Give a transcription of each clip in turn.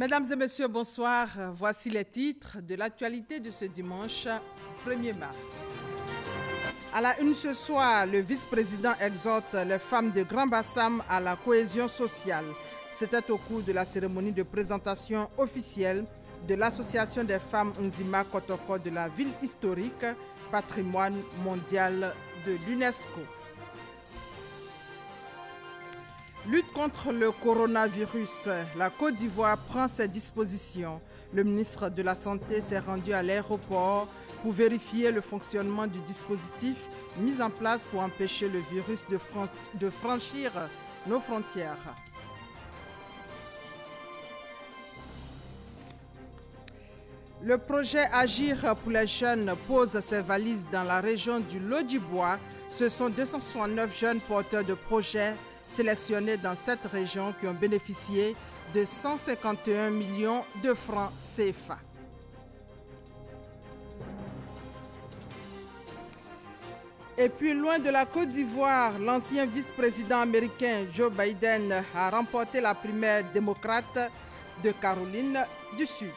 Mesdames et messieurs, bonsoir. Voici les titres de l'actualité de ce dimanche 1er mars. À la une ce soir, le vice-président exhorte les femmes de Grand Bassam à la cohésion sociale. C'était au cours de la cérémonie de présentation officielle de l'Association des femmes Nzima Kotoko de la ville historique, patrimoine mondial de l'UNESCO. Lutte contre le coronavirus. La Côte d'Ivoire prend ses dispositions. Le ministre de la Santé s'est rendu à l'aéroport pour vérifier le fonctionnement du dispositif mis en place pour empêcher le virus de franchir nos frontières. Le projet Agir pour les jeunes pose ses valises dans la région du Lodjibois. Ce sont 269 jeunes porteurs de projets sélectionnés dans cette région qui ont bénéficié de 151 millions de francs CFA. Et puis, loin de la Côte d'Ivoire, l'ancien vice-président américain Joe Biden a remporté la primaire démocrate de Caroline du Sud.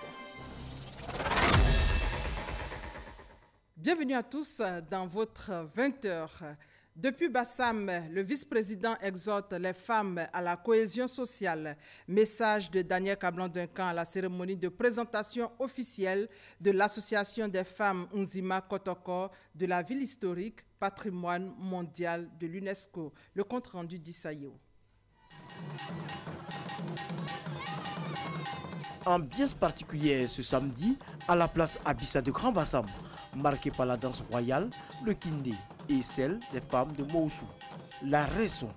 Bienvenue à tous dans votre 20h. Depuis Bassam, le vice-président exhorte les femmes à la cohésion sociale. Message de Daniel Kablan-Duncan à la cérémonie de présentation officielle de l'Association des femmes Nzima Kotoko de la ville historique, patrimoine mondial de l'UNESCO. Le compte-rendu d'Issaïo. Ambiance particulière ce samedi à la place Abissa de Grand Bassam, marquée par la danse royale, le kindé et celle des femmes de Moussou. La raison,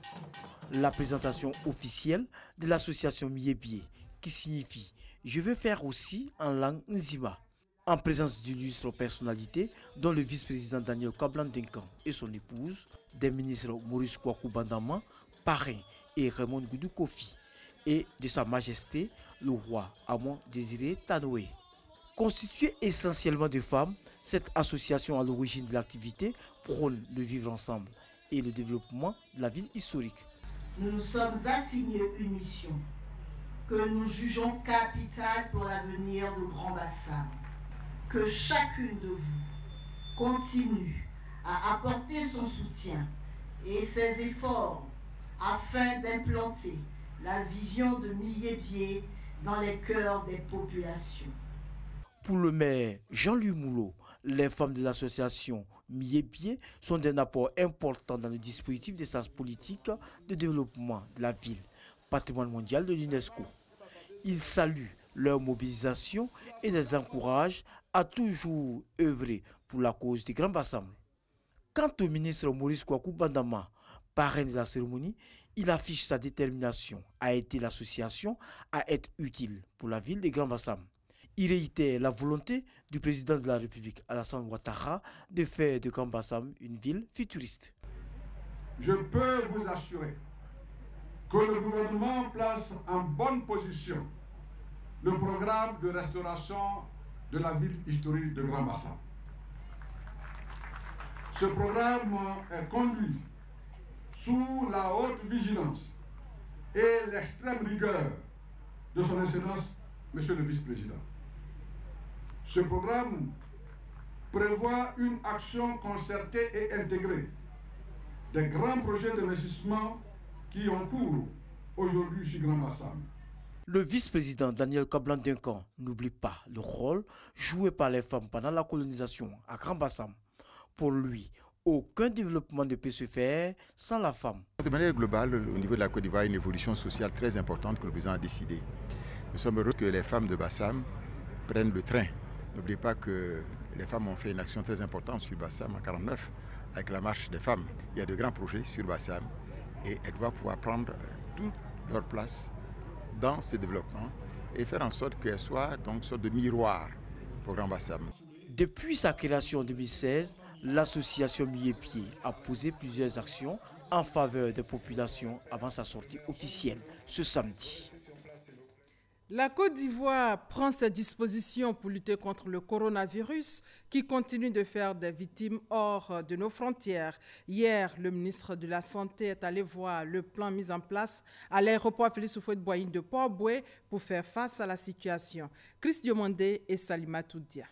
la présentation officielle de l'association Miébié, qui signifie « Je veux faire aussi en langue Nzima », en présence d'illustres personnalités dont le vice-président Daniel Kablan-Duncan et son épouse, des ministres Maurice Kouakou Bandama, Parrain et Raymond Goudou Kofi, et de Sa Majesté le roi Amon Désiré Tanoé. Constituée essentiellement de femmes, cette association à l'origine de l'activité prône le vivre ensemble et le développement de la ville historique. Nous nous sommes assignés une mission que nous jugeons capitale pour l'avenir de Grand Bassam. Que chacune de vous continue à apporter son soutien et ses efforts afin d'implanter la vision de Miébié dans les cœurs des populations. Pour le maire Jean-Louis Moulot, les femmes de l'association Miébié sont d'un apport important dans le dispositif de sa politique de développement de la ville, patrimoine mondial de l'UNESCO. Ils saluent leur mobilisation et les encouragent à toujours œuvrer pour la cause du Grand Bassam. Quant au ministre Maurice Kouakou Bandama, parrain de la cérémonie, il affiche sa détermination à aider l'association à être utile pour la ville de Grand Bassam. Il réitère la volonté du président de la République, Alassane Ouattara, de faire de Grand Bassam une ville futuriste. Je peux vous assurer que le gouvernement place en bonne position le programme de restauration de la ville historique de Grand Bassam. Ce programme est conduit sous la haute vigilance et l'extrême rigueur de son Excellence, Monsieur le Vice-président. Ce programme prévoit une action concertée et intégrée des grands projets d'investissement qui ont cours aujourd'hui sur Grand Bassam. Le vice-président Daniel Kablan-Duncan n'oublie pas le rôle joué par les femmes pendant la colonisation à Grand Bassam. Pour lui, aucun développement ne peut se faire sans la femme. De manière globale, au niveau de la Côte d'Ivoire, une évolution sociale très importante que le président a décidé. Nous sommes heureux que les femmes de Bassam prennent le train. N'oubliez pas que les femmes ont fait une action très importante sur Bassam en 1949 avec la marche des femmes. Il y a de grands projets sur Bassam et elles doivent pouvoir prendre toute leur place dans ce développement et faire en sorte qu'elles soient donc une sorte de miroir pour Grand Bassam. Depuis sa création en 2016, l'association Miébié a posé plusieurs actions en faveur des populations avant sa sortie officielle ce samedi. La Côte d'Ivoire prend ses dispositions pour lutter contre le coronavirus qui continue de faire des victimes hors de nos frontières. Hier, le ministre de la Santé est allé voir le plan mis en place à l'aéroport Félix Houphouët-Boigny de Port-Bouët pour faire face à la situation. Chris Diomandé et Salimatou Dia.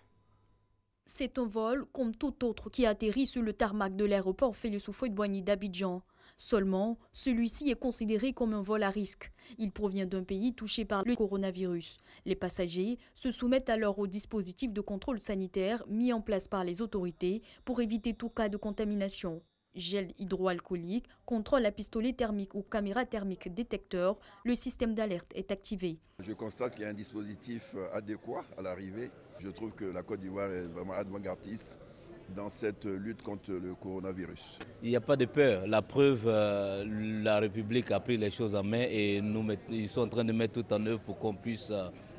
C'est un vol comme tout autre qui atterrit sur le tarmac de l'aéroport Félix Houphouët-Boigny d'Abidjan. Seulement, celui-ci est considéré comme un vol à risque. Il provient d'un pays touché par le coronavirus. Les passagers se soumettent alors au dispositif de contrôle sanitaire mis en place par les autorités pour éviter tout cas de contamination. Gel hydroalcoolique, contrôle à pistolet thermique ou caméra thermique détecteur, le système d'alerte est activé. Je constate qu'il y a un dispositif adéquat à l'arrivée. Je trouve que la Côte d'Ivoire est vraiment avant-gardiste dans cette lutte contre le coronavirus. Il n'y a pas de peur. La preuve, la République a pris les choses en main et ils sont en train de mettre tout en œuvre pour qu'on puisse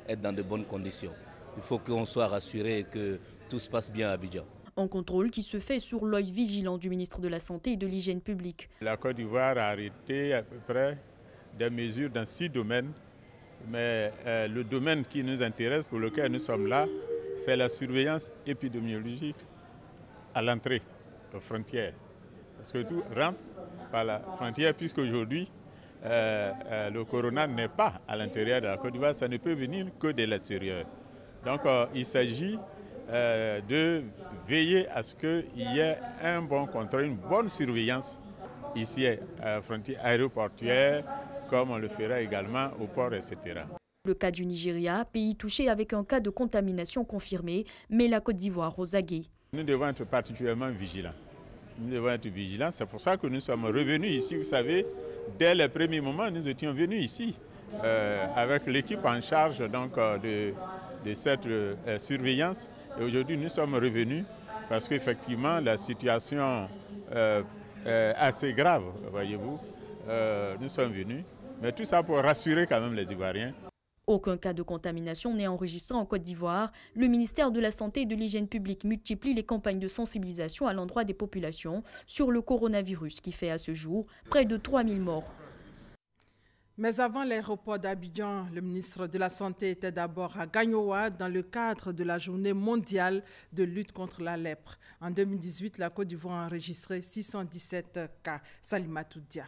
être dans de bonnes conditions. Il faut qu'on soit rassuré et que tout se passe bien à Abidjan. Un contrôle qui se fait sur l'œil vigilant du ministre de la Santé et de l'Hygiène publique. La Côte d'Ivoire a arrêté à peu près des mesures dans 6 domaines. Mais le domaine qui nous intéresse, pour lequel nous sommes là, c'est la surveillance épidémiologique à l'entrée aux frontières. Parce que tout rentre par la frontière, puisqu'aujourd'hui, le corona n'est pas à l'intérieur de la Côte d'Ivoire, ça ne peut venir que de l'extérieur. Donc il s'agit de veiller à ce qu'il y ait un bon contrôle, une bonne surveillance ici à la frontière aéroportuaire, comme on le fera également au port, etc. Le cas du Nigeria, pays touché avec un cas de contamination confirmé, mais la Côte d'Ivoire aux aguets. Nous devons être particulièrement vigilants. Nous devons être vigilants. C'est pour ça que nous sommes revenus ici. Vous savez, dès le premier moment, nous étions venus ici avec l'équipe en charge donc, de cette surveillance. Et aujourd'hui, nous sommes revenus parce qu'effectivement, la situation est assez grave, voyez-vous. Nous sommes venus. Mais tout ça pour rassurer quand même les Ivoiriens. Aucun cas de contamination n'est enregistré en Côte d'Ivoire. Le ministère de la Santé et de l'Hygiène publique multiplie les campagnes de sensibilisation à l'endroit des populations sur le coronavirus qui fait à ce jour près de 3000 morts. Mais avant l'aéroport d'Abidjan, le ministre de la Santé était d'abord à Gagnoa dans le cadre de la journée mondiale de lutte contre la lèpre. En 2018, la Côte d'Ivoire a enregistré 617 cas. Salimatou Dia.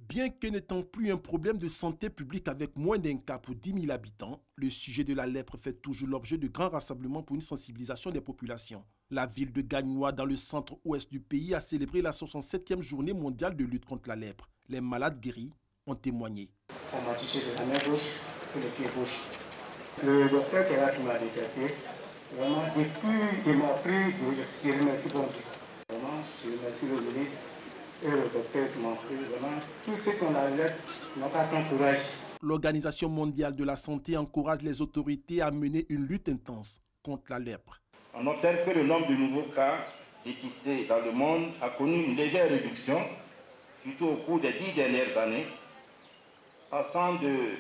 Bien que n'étant plus un problème de santé publique avec moins d'un cas pour 10 000 habitants, le sujet de la lèpre fait toujours l'objet de grands rassemblements pour une sensibilisation des populations. La ville de Gagnoa, dans le centre-ouest du pays, a célébré la 67e journée mondiale de lutte contre la lèpre. Les malades guéris ont témoigné. Ça m'a touché de la main gauche et le pied gauche. Le docteur qui est là qui m'a détecté, vraiment, depuis il m'a pris, je remercie bon Dieu. Vraiment, je remercie le ministre. Et le docteur qui m'a pris, vraiment, tout ce qu'on a fait, n'a pas tant courage. L'Organisation mondiale de la santé encourage les autorités à mener une lutte intense contre la lèpre. On observe que le nombre de nouveaux cas dépistés dans le monde a connu une légère réduction, surtout au cours des 10 dernières années, passant de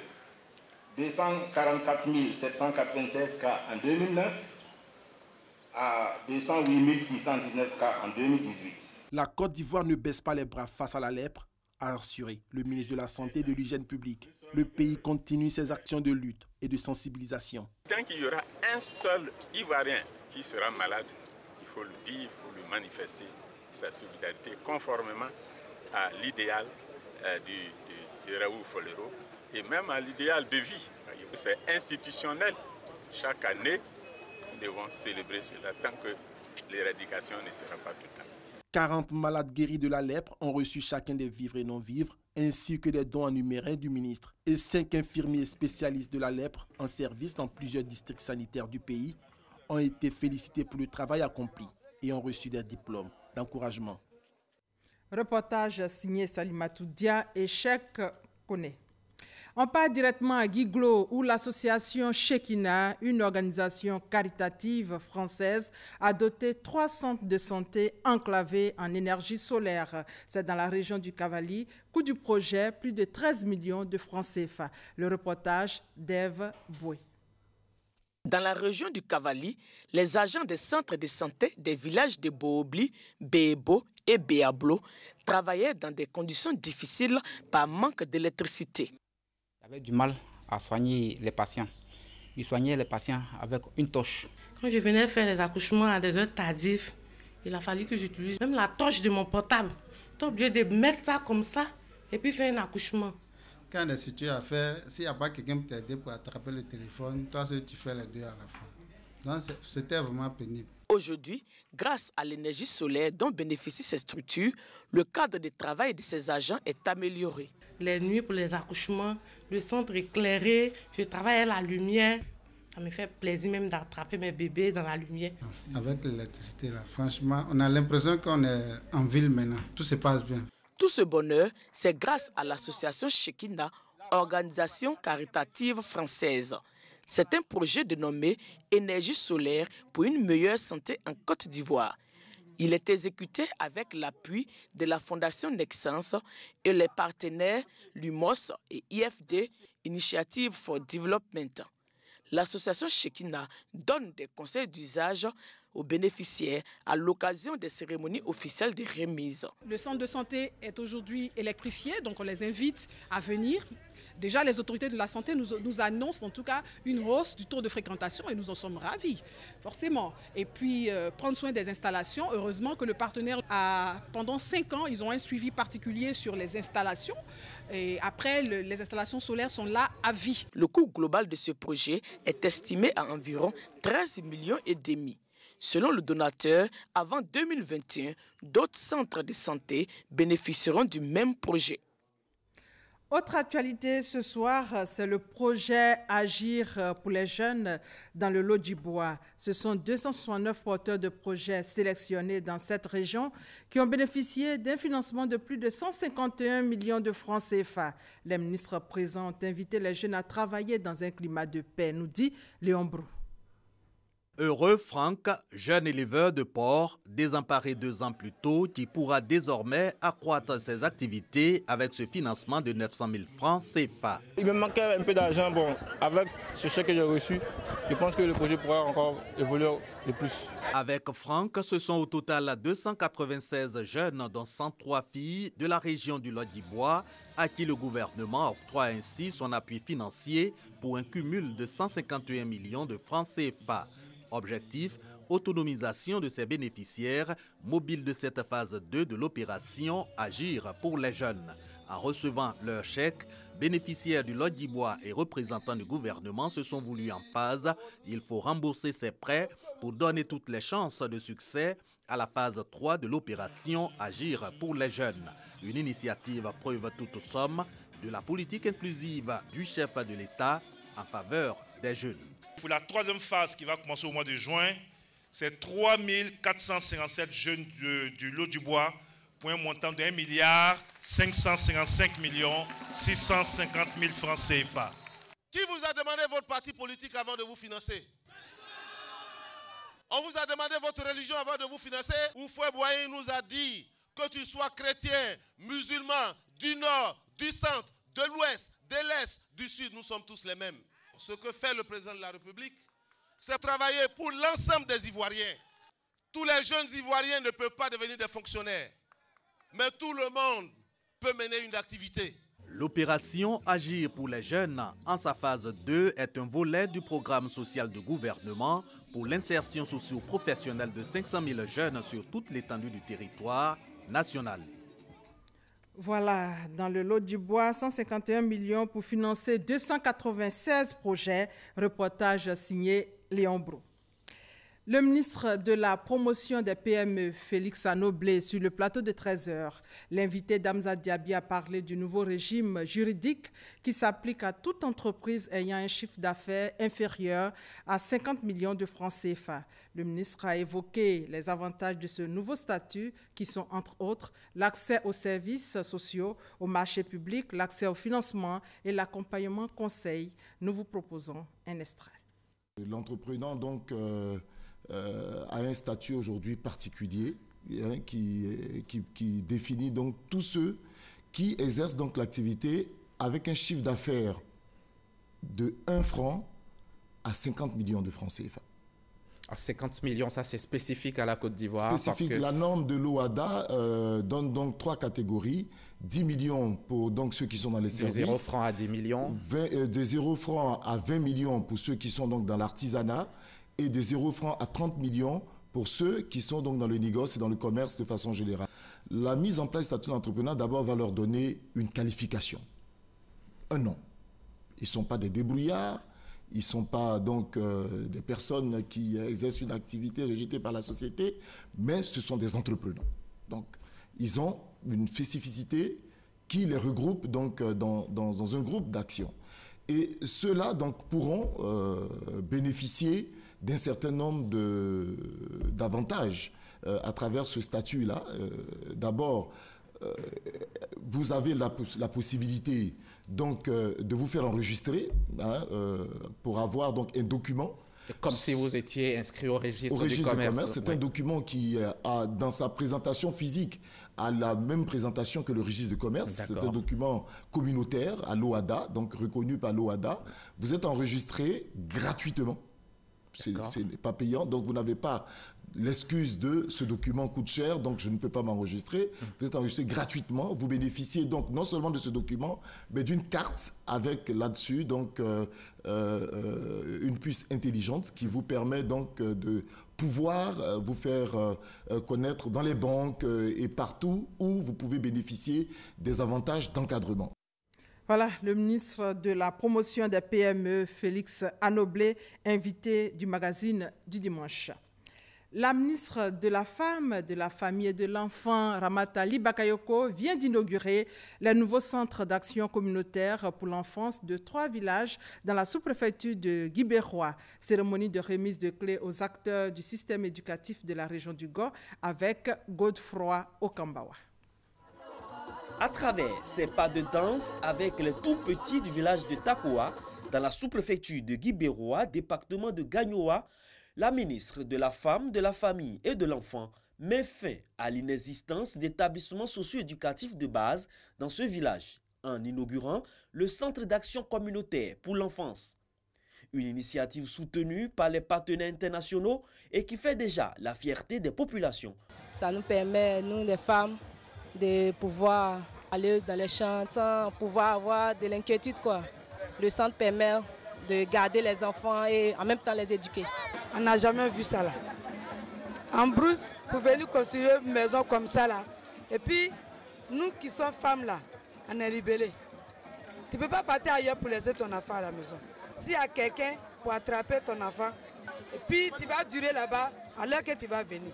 244 796 cas en 2009 à 208 619 cas en 2018. La Côte d'Ivoire ne baisse pas les bras face à la lèpre, a assuré le ministre de la Santé et de l'Hygiène publique. Le pays continue ses actions de lutte et de sensibilisation. Tant qu'il y aura un seul Ivoirien qui sera malade, il faut le dire, il faut le manifester, sa solidarité conformément à l'idéal de Raoul Folero et même à l'idéal de vie. C'est institutionnel. Chaque année, nous devons célébrer cela tant que l'éradication ne sera pas totale. 40 malades guéris de la lèpre ont reçu chacun des vivres et non-vivres, ainsi que des dons en numéraires du ministre. Et 5 infirmiers spécialistes de la lèpre en service dans plusieurs districts sanitaires du pays ont été félicités pour le travail accompli et ont reçu des diplômes d'encouragement. Reportage signé Salimatou Dia et Cheikh Koné. On part directement à Guiglo où l'association Shekina, une organisation caritative française, a doté 3 centres de santé enclavés en énergie solaire. C'est dans la région du Cavali. Coût du projet, plus de 13 millions de francs CFA. Le reportage d'Ève Boué. Dans la région du Cavali, les agents des centres de santé des villages de Boobli, Bébo et Béablo travaillaient dans des conditions difficiles par manque d'électricité. J'avais du mal à soigner les patients. Il soignait les patients avec une torche. Quand je venais faire les accouchements à des heures tardives, il a fallu que j'utilise même la torche de mon portable. Tu es obligé de mettre ça comme ça et puis faire un accouchement. Quand on est situé à faire, s'il n'y a pas quelqu'un pour t'aider pour attraper le téléphone, toi seul tu fais les deux à la fin. Donc c'était vraiment pénible. Aujourd'hui, grâce à l'énergie solaire dont bénéficient ces structures, le cadre de travail de ces agents est amélioré. Les nuits pour les accouchements, le centre éclairé, je travaille à la lumière. Ça me fait plaisir même d'attraper mes bébés dans la lumière. Avec l'électricité, là, franchement, on a l'impression qu'on est en ville maintenant. Tout se passe bien. Tout ce bonheur, c'est grâce à l'association Shekina, organisation caritative française. C'est un projet dénommé Énergie solaire pour une meilleure santé en Côte d'Ivoire. Il est exécuté avec l'appui de la Fondation Nexence et les partenaires LUMOS et IFD, Initiative for Development. L'association Shekina donne des conseils d'usage aux bénéficiaires à l'occasion des cérémonies officielles de remise. Le centre de santé est aujourd'hui électrifié, donc on les invite à venir. Déjà, les autorités de la santé nous annoncent en tout cas une hausse du taux de fréquentation et nous en sommes ravis, forcément. Et puis, prendre soin des installations. Heureusement que le partenaire pendant 5 ans, ils ont un suivi particulier sur les installations. Et après, les installations solaires sont là à vie. Le coût global de ce projet est estimé à environ 13,5 millions. Selon le donateur, avant 2021, d'autres centres de santé bénéficieront du même projet. Autre actualité ce soir, c'est le projet Agir pour les jeunes dans le Lodjiboua. Ce sont 269 porteurs de projets sélectionnés dans cette région qui ont bénéficié d'un financement de plus de 151 millions de francs CFA. Les ministres présents ont invité les jeunes à travailler dans un climat de paix, nous dit Léon Brou. Heureux Franck, jeune éleveur de porc, désemparé 2 ans plus tôt, qui pourra désormais accroître ses activités avec ce financement de 900 000 francs CFA. Il me manquait un peu d'argent. Bon, avec ce chèque que j'ai reçu, je pense que le projet pourra encore évoluer de plus. Avec Franck, ce sont au total 296 jeunes, dont 103 filles de la région du Lodjiboua, à qui le gouvernement octroie ainsi son appui financier pour un cumul de 151 millions de francs CFA. Objectif, autonomisation de ces bénéficiaires mobiles de cette phase 2 de l'opération Agir pour les jeunes. En recevant leur chèque, bénéficiaires du Lodjiboua et représentants du gouvernement se sont voulus en phase. Il faut rembourser ces prêts pour donner toutes les chances de succès à la phase 3 de l'opération Agir pour les jeunes. Une initiative preuve toute somme de la politique inclusive du chef de l'État en faveur des jeunes. Pour la 3e phase qui va commencer au mois de juin, c'est 3 457 jeunes du Lodjiboua pour un montant de 1 555 650 000 francs CFA. Qui vous a demandé votre parti politique avant de vous financer? On vous a demandé votre religion avant de vous financer? Ou Fouet Boigny nous a dit que tu sois chrétien, musulman, du nord, du centre, de l'ouest, de l'est, du sud, nous sommes tous les mêmes. Ce que fait le président de la République, c'est travailler pour l'ensemble des Ivoiriens. Tous les jeunes Ivoiriens ne peuvent pas devenir des fonctionnaires, mais tout le monde peut mener une activité. L'opération Agir pour les jeunes en sa phase 2 est un volet du programme social du gouvernement pour l'insertion socio-professionnelle de 500 000 jeunes sur toute l'étendue du territoire national. Voilà, dans le Lodjiboua, 151 millions pour financer 296 projets. Reportage signé Léon Brou. Le ministre de la promotion des PME, Félix Anoblé, sur le plateau de 13h. L'invité Damza Diaby a parlé du nouveau régime juridique qui s'applique à toute entreprise ayant un chiffre d'affaires inférieur à 50 millions de francs CFA. Le ministre a évoqué les avantages de ce nouveau statut qui sont entre autres l'accès aux services sociaux, au marché public, l'accès au financement et l'accompagnement conseil. Nous vous proposons un extrait. L'entrepreneur donc a un statut aujourd'hui particulier qui définit donc tous ceux qui exercent donc l'activité avec un chiffre d'affaires de 1 franc à 50 millions de francs CFA. 50 millions, ça c'est spécifique à la Côte d'Ivoire. Spécifique. La norme de l'OHADA donne donc 3 catégories. 10 millions pour donc ceux qui sont dans les services. De 0 francs à 10 millions. De 0 francs à 20 millions pour ceux qui sont donc dans l'artisanat. Et de 0 francs à 30 millions pour ceux qui sont donc dans le négoce et dans le commerce de façon générale. La mise en place du statut d'entrepreneur, d'abord, va leur donner une qualification, un nom. Ils ne sont pas des débrouillards, ils ne sont pas donc des personnes qui exercent une activité rejetée par la société, mais ce sont des entrepreneurs. Donc, ils ont une spécificité qui les regroupe donc dans un groupe d'action. Et ceux-là donc pourront bénéficier d'un certain nombre d'avantages à travers ce statut-là. D'abord, vous avez la possibilité donc de vous faire enregistrer pour avoir donc un document. Comme si vous étiez inscrit au registre du commerce. C'est un document qui a dans sa présentation physique a la même présentation que le registre de commerce. C'est un document communautaire à l'OHADA, donc reconnu par l'OHADA. Vous êtes enregistré gratuitement. Ce n'est pas payant, donc vous n'avez pas l'excuse de ce document coûte cher, donc je ne peux pas m'enregistrer. Vous êtes enregistré gratuitement. Vous bénéficiez donc non seulement de ce document, mais d'une carte avec là-dessus donc une puce intelligente qui vous permet donc de pouvoir vous faire connaître dans les banques et partout où vous pouvez bénéficier des avantages d'encadrement. Voilà, le ministre de la promotion des PME, Félix Anoblé, invité du magazine du dimanche. La ministre de la Femme, de la Famille et de l'Enfant, Ramata Bakayoko, vient d'inaugurer les nouveaux centres d'action communautaire pour l'enfance de 3 villages dans la sous-préfecture de Guibérois. Cérémonie de remise de clés aux acteurs du système éducatif de la région du Go avec Godefroy Okambawa. À travers ses pas de danse avec les tout petits du village de Takoa, dans la sous-préfecture de Guibérois, département de Gagnoa, la ministre de la Femme, de la Famille et de l'Enfant met fin à l'inexistence d'établissements socio-éducatifs de base dans ce village, en inaugurant le Centre d'action communautaire pour l'enfance. Une initiative soutenue par les partenaires internationaux et qui fait déjà la fierté des populations. Ça nous permet, nous les femmes, de pouvoir aller dans les champs sans pouvoir avoir de l'inquiétude, quoi. Le centre permet de garder les enfants et en même temps les éduquer. On n'a jamais vu ça là. En Brousse, pour venir construire une maison comme ça là. Et puis, nous qui sommes femmes là, on est libellés. Tu ne peux pas partir ailleurs pour laisser ton enfant à la maison. S'il y a quelqu'un pour attraper ton enfant, et puis tu vas durer là-bas alors que tu vas venir.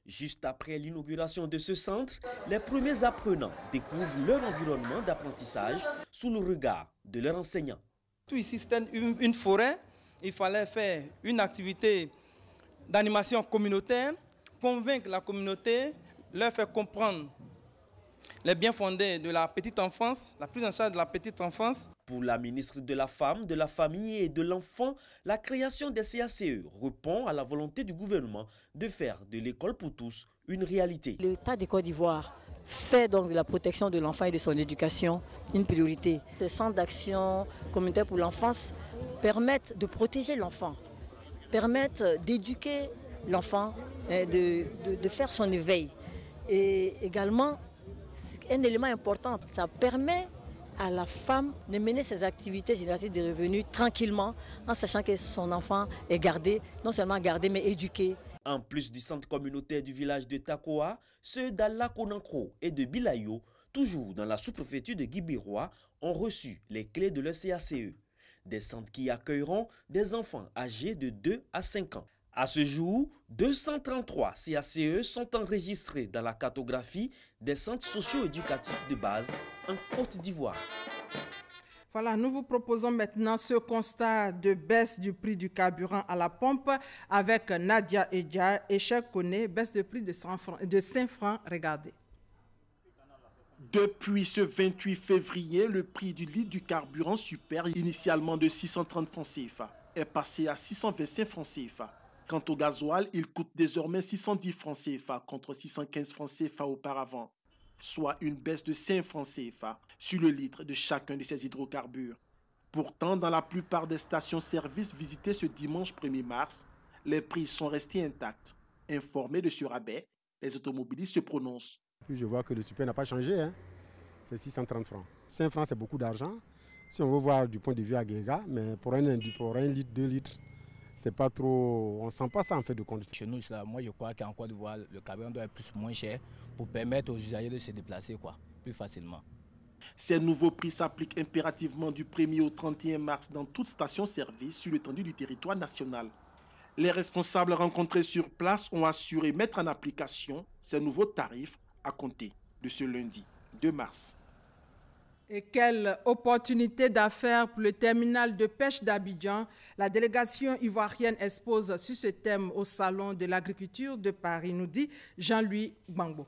Juste après l'inauguration de ce centre, les premiers apprenants découvrent leur environnement d'apprentissage sous le regard de leurs enseignants. Tout ici, c'était une forêt. Il fallait faire une activité d'animation communautaire, convaincre la communauté, leur faire comprendre les biens fondés de la petite enfance, la prise en charge de la petite enfance. Pour la ministre de la Femme, de la Famille et de l'Enfant, la création des CACE répond à la volonté du gouvernement de faire de l'école pour tous une réalité. L'État de Côte d'Ivoire fait donc de la protection de l'enfant et de son éducation une priorité. Ces centres d'action communautaire pour l'enfance permettent de protéger l'enfant, permettent d'éduquer l'enfant, de faire son éveil. Et également, un élément important, ça permet à la femme de mener ses activités génératives de revenus tranquillement en sachant que son enfant est gardé, non seulement gardé mais éduqué. En plus du centre communautaire du village de Takoa, ceux d'Alakonankro et de Bilayo, toujours dans la sous-préfecture de Guibérois, ont reçu les clés de leur CACE. Des centres qui accueilleront des enfants âgés de 2 à 5 ans. À ce jour, 233 CACE sont enregistrés dans la cartographie des centres socio-éducatifs de base en Côte d'Ivoire. Voilà, nous vous proposons maintenant ce constat de baisse du prix du carburant à la pompe avec Nadia Edja et Cheikh Kone, baisse de prix de 5 francs. Regardez. Depuis ce 28 février, le prix du litre du carburant super, initialement de 630 francs CFA, est passé à 625 francs CFA. Quant au gasoil, il coûte désormais 610 francs CFA contre 615 francs CFA auparavant, soit une baisse de 5 francs CFA sur le litre de chacun de ces hydrocarbures. Pourtant, dans la plupart des stations-service visitées ce dimanche 1er mars, les prix sont restés intacts. Informés de ce rabais, les automobilistes se prononcent. Puis je vois que le super n'a pas changé, hein. C'est 630 francs. 5 francs, c'est beaucoup d'argent. Si on veut voir du point de vue agrégé, mais pour un litre, 2 litres, c'est pas trop. On ne sent pas ça en fait de conduite. Chez nous, moi je crois qu'en Côte d'Ivoire, le carburant doit être moins cher pour permettre aux usagers de se déplacer plus facilement. Ces nouveaux prix s'appliquent impérativement du 1er au 31 mars dans toute station-service sur l'étendue du territoire national. Les responsables rencontrés sur place ont assuré mettre en application ces nouveaux tarifs à compter de ce lundi 2 mars. Et quelle opportunité d'affaires pour le terminal de pêche d'Abidjan. La délégation ivoirienne expose sur ce thème au Salon de l'agriculture de Paris, nous dit Jean-Louis Gbangbo.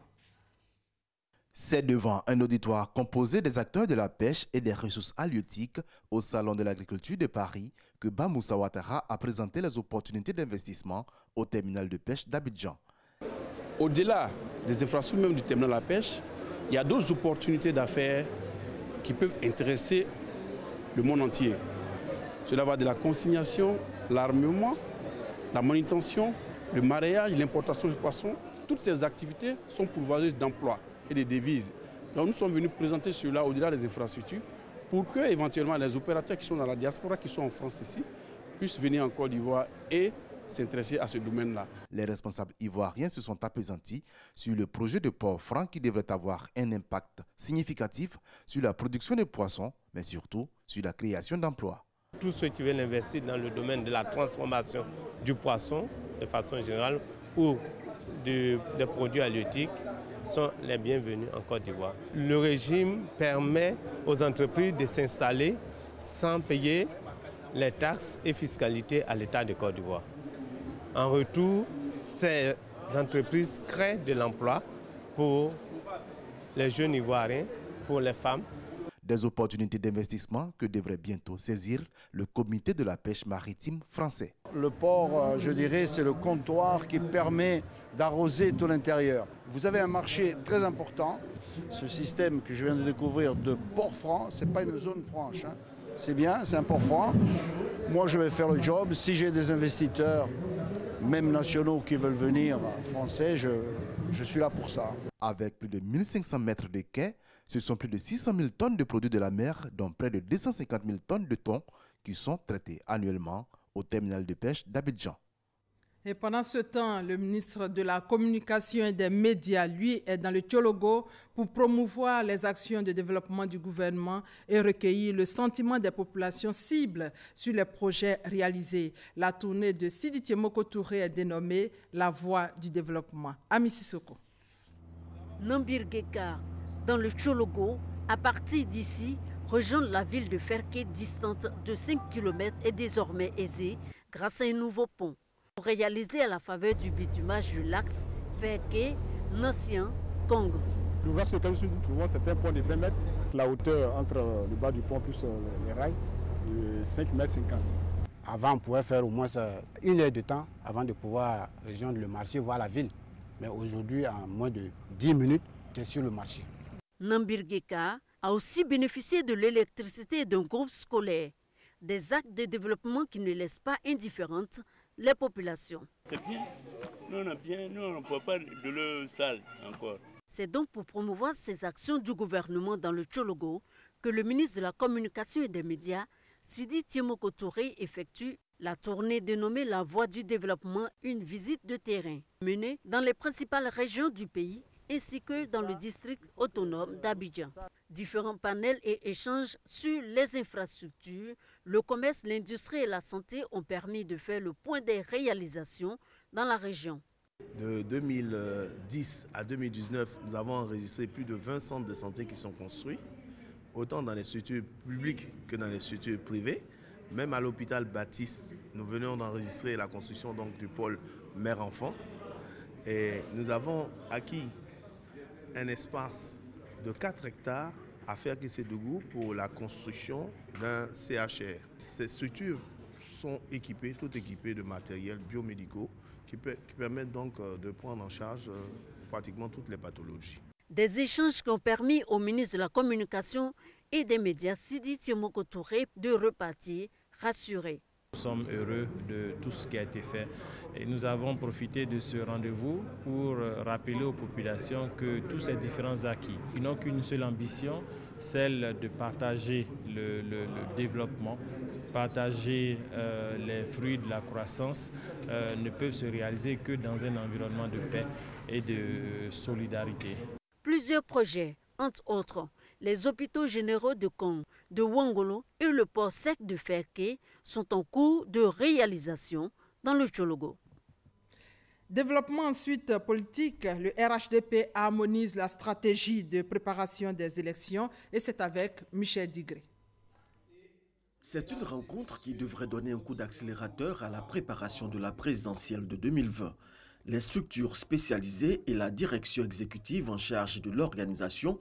C'est devant un auditoire composé des acteurs de la pêche et des ressources halieutiques au Salon de l'agriculture de Paris que Bah Moussa Ouattara a présenté les opportunités d'investissement au terminal de pêche d'Abidjan. Au-delà des infrastructures même du terminal de la pêche, il y a d'autres opportunités d'affaires qui peuvent intéresser le monde entier. Cela va de la consignation, l'armement, la manutention, le mareyage, l'importation de poissons. Toutes ces activités sont pourvoyeuses d'emplois et de devises. Donc nous sommes venus présenter cela au-delà des infrastructures pour que éventuellement les opérateurs qui sont dans la diaspora, qui sont en France ici, puissent venir en Côte d'Ivoire et s'intéresser à ce domaine-là. Les responsables ivoiriens se sont appesantis sur le projet de port franc qui devrait avoir un impact significatif sur la production de poissons, mais surtout sur la création d'emplois. Tous ceux qui veulent investir dans le domaine de la transformation du poisson, de façon générale, ou des produits halieutiques, sont les bienvenus en Côte d'Ivoire. Le régime permet aux entreprises de s'installer sans payer les taxes et fiscalités à l'État de Côte d'Ivoire. En retour, ces entreprises créent de l'emploi pour les jeunes Ivoiriens, pour les femmes. Des opportunités d'investissement que devrait bientôt saisir le comité de la pêche maritime français. Le port, je dirais, c'est le comptoir qui permet d'arroser tout l'intérieur. Vous avez un marché très important. Ce système que je viens de découvrir de port franc, ce n'est pas une zone franche, hein. C'est bien, c'est un port franc. Moi, je vais faire le job. Si j'ai des investisseurs, même nationaux, qui veulent venir, français, je suis là pour ça. Avec plus de 1500 mètres de quai, ce sont plus de 600 000 tonnes de produits de la mer, dont près de 250 000 tonnes de thon qui sont traitées annuellement au terminal de pêche d'Abidjan. Et pendant ce temps, le ministre de la Communication et des Médias, lui, est dans le Tchologo pour promouvoir les actions de développement du gouvernement et recueillir le sentiment des populations cibles sur les projets réalisés. La tournée de Sidi Tiemoko Touré est dénommée La Voie du développement. Ami Sissoko. Nambirgeka, dans le Tchologo, à partir d'ici, rejoindre la ville de Ferké, distante de 5 km, est désormais aisée grâce à un nouveau pont. Réalisé à la faveur du bitumage du l'axe Ferké, Nassien, Congo. L'ouvrage sur lequel nous trouvons, c'est un pont de 20 mètres. La hauteur entre le bas du pont plus les rails, de 5,50 mètres. Avant, on pouvait faire au moins 1 heure de temps avant de pouvoir rejoindre le marché, voir la ville. Mais aujourd'hui, en moins de 10 minutes, tu es sur le marché. Nambirgeka a aussi bénéficié de l'électricité et d'un groupe scolaire. Des actes de développement qui ne laissent pas indifférentes les populations. C'est bien. Nous, on a bien, nous, on ne voit pas de l'eau sale encore. C'est donc pour promouvoir ces actions du gouvernement dans le Tchologo que le ministre de la Communication et des Médias, Sidi Tiemoko Touré, effectue la tournée dénommée La Voie du développement, une visite de terrain menée dans les principales régions du pays ainsi que dans le district autonome d'Abidjan. Différents panels et échanges sur les infrastructures, le commerce, l'industrie et la santé ont permis de faire le point des réalisations dans la région. De 2010 à 2019, nous avons enregistré plus de 20 centres de santé qui sont construits, autant dans les structures publiques que dans les structures privées. Même à l'hôpital Baptiste, nous venons d'enregistrer la construction donc, du pôle mère-enfant. Et nous avons acquis un espace de 4 hectares à Ferké-Sédougou pour la construction d'un CHR. Ces structures sont équipées, toutes équipées de matériels biomédicaux qui permettent donc de prendre en charge pratiquement toutes les pathologies. Des échanges qui ont permis au ministre de la Communication et des Médias, Sidi Tiemoko Touré, de repartir rassuré. Nous sommes heureux de tout ce qui a été fait Et nous avons profité de ce rendez-vous pour rappeler aux populations que tous ces différents acquis, qui n'ont qu'une seule ambition, celle de partager le développement, partager les fruits de la croissance, ne peuvent se réaliser que dans un environnement de paix et de solidarité. Plusieurs projets, entre autres, les hôpitaux généraux de Kong, de Wongolo et le port sec de Ferké sont en cours de réalisation dans le Tchologo. Développement ensuite politique, le RHDP harmonise la stratégie de préparation des élections et c'est avec Michel Digré. C'est une rencontre qui devrait donner un coup d'accélérateur à la préparation de la présidentielle de 2020. Les structures spécialisées et la direction exécutive en charge de l'organisation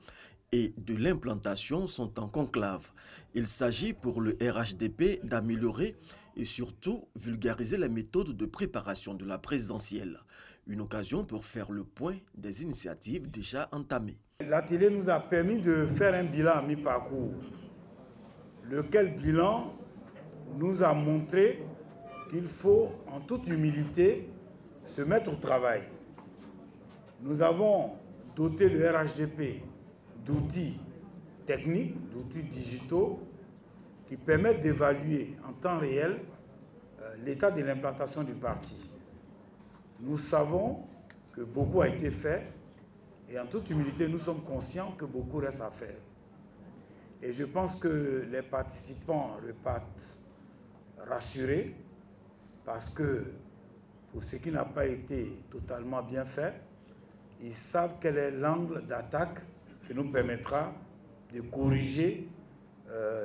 et de l'implantation sont en conclave. Il s'agit pour le RHDP d'améliorer et surtout vulgariser les méthodes de préparation de la présidentielle. Une occasion pour faire le point des initiatives déjà entamées. L'atelier nous a permis de faire un bilan à mi-parcours, lequel bilan nous a montré qu'il faut, en toute humilité, se mettre au travail. Nous avons doté le RHDP d'outils techniques, d'outils digitaux, qui permettent d'évaluer en temps réel l'état de l'implantation du parti. Nous savons que beaucoup a été fait et en toute humilité, nous sommes conscients que beaucoup reste à faire. Et je pense que les participants repartent rassurés parce que pour ce qui n'a pas été totalement bien fait, ils savent quel est l'angle d'attaque qui nous permettra de corriger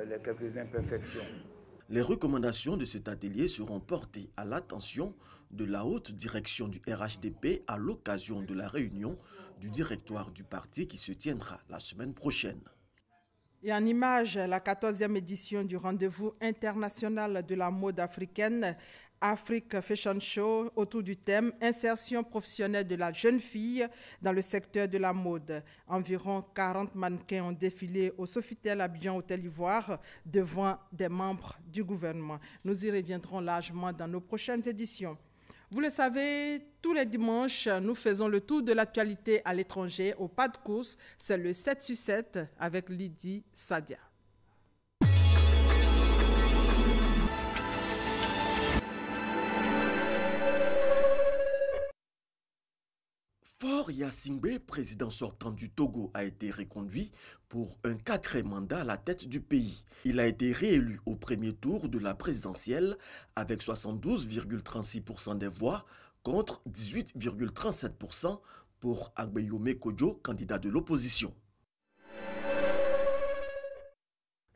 les quelques imperfections. Les recommandations de cet atelier seront portées à l'attention de la haute direction du RHDP à l'occasion de la réunion du directoire du parti qui se tiendra la semaine prochaine. Et en image, la 14e édition du rendez-vous international de la mode africaine, Afrique Fashion Show, autour du thème « Insertion professionnelle de la jeune fille dans le secteur de la mode ». Environ 40 mannequins ont défilé au Sofitel Abidjan Hôtel Ivoire devant des membres du gouvernement. Nous y reviendrons largement dans nos prochaines éditions. Vous le savez, tous les dimanches, nous faisons le tour de l'actualité à l'étranger au pas de course. C'est le 7 sur 7 avec Lydie Sadia. Faure Gnassingbé, président sortant du Togo, a été reconduit pour un 4e mandat à la tête du pays. Il a été réélu au premier tour de la présidentielle avec 72,36% des voix contre 18,37% pour Agbeyome Kodjo, candidat de l'opposition.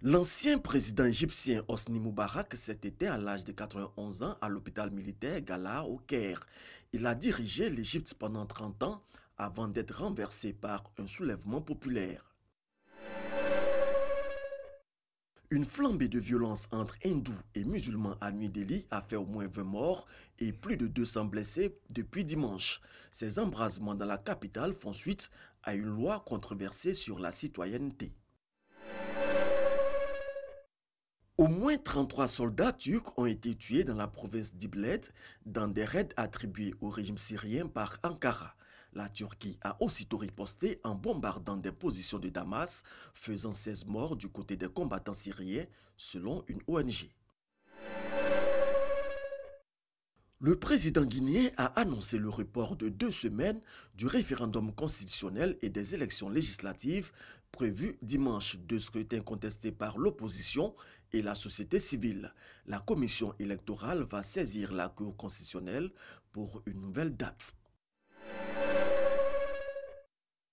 L'ancien président égyptien Hosni Moubarak s'est éteint à l'âge de 91 ans à l'hôpital militaire Gala au Caire. Il a dirigé l'Égypte pendant 30 ans avant d'être renversé par un soulèvement populaire. Une flambée de violence entre hindous et musulmans à New Delhi a fait au moins 20 morts et plus de 200 blessés depuis dimanche. Ces embrasements dans la capitale font suite à une loi controversée sur la citoyenneté. Au moins 33 soldats turcs ont été tués dans la province d'Idlib dans des raids attribués au régime syrien par Ankara. La Turquie a aussitôt riposté en bombardant des positions de Damas, faisant 16 morts du côté des combattants syriens, selon une ONG. Le président guinéen a annoncé le report de 2 semaines du référendum constitutionnel et des élections législatives prévues dimanche, 2 scrutins contestés par l'opposition et la société civile. La commission électorale va saisir la Cour constitutionnelle pour une nouvelle date.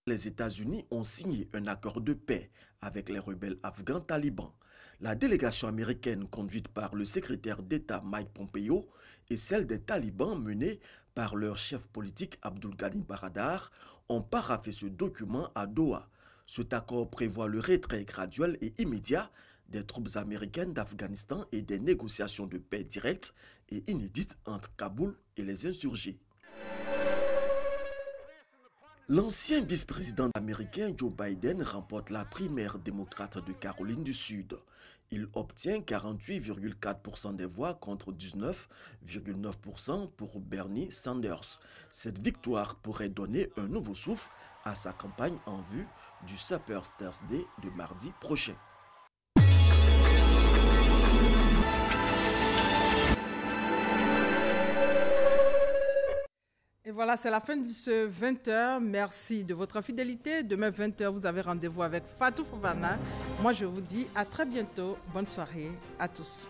Les États-Unis ont signé un accord de paix avec les rebelles afghans talibans. La délégation américaine conduite par le secrétaire d'État Mike Pompeo et celle des talibans menée par leur chef politique Abdul Ghani Baradar ont paraphé ce document à Doha. Cet accord prévoit le retrait graduel et immédiat des troupes américaines d'Afghanistan et des négociations de paix directes et inédites entre Kaboul et les insurgés. L'ancien vice-président américain Joe Biden remporte la primaire démocrate de Caroline du Sud. Il obtient 48,4% des voix contre 19,9% pour Bernie Sanders. Cette victoire pourrait donner un nouveau souffle à sa campagne en vue du Supporters Thursday de mardi prochain. Et voilà, c'est la fin de ce 20h. Merci de votre fidélité. Demain 20h, vous avez rendez-vous avec Fatou Fofana. Moi, je vous dis à très bientôt. Bonne soirée à tous.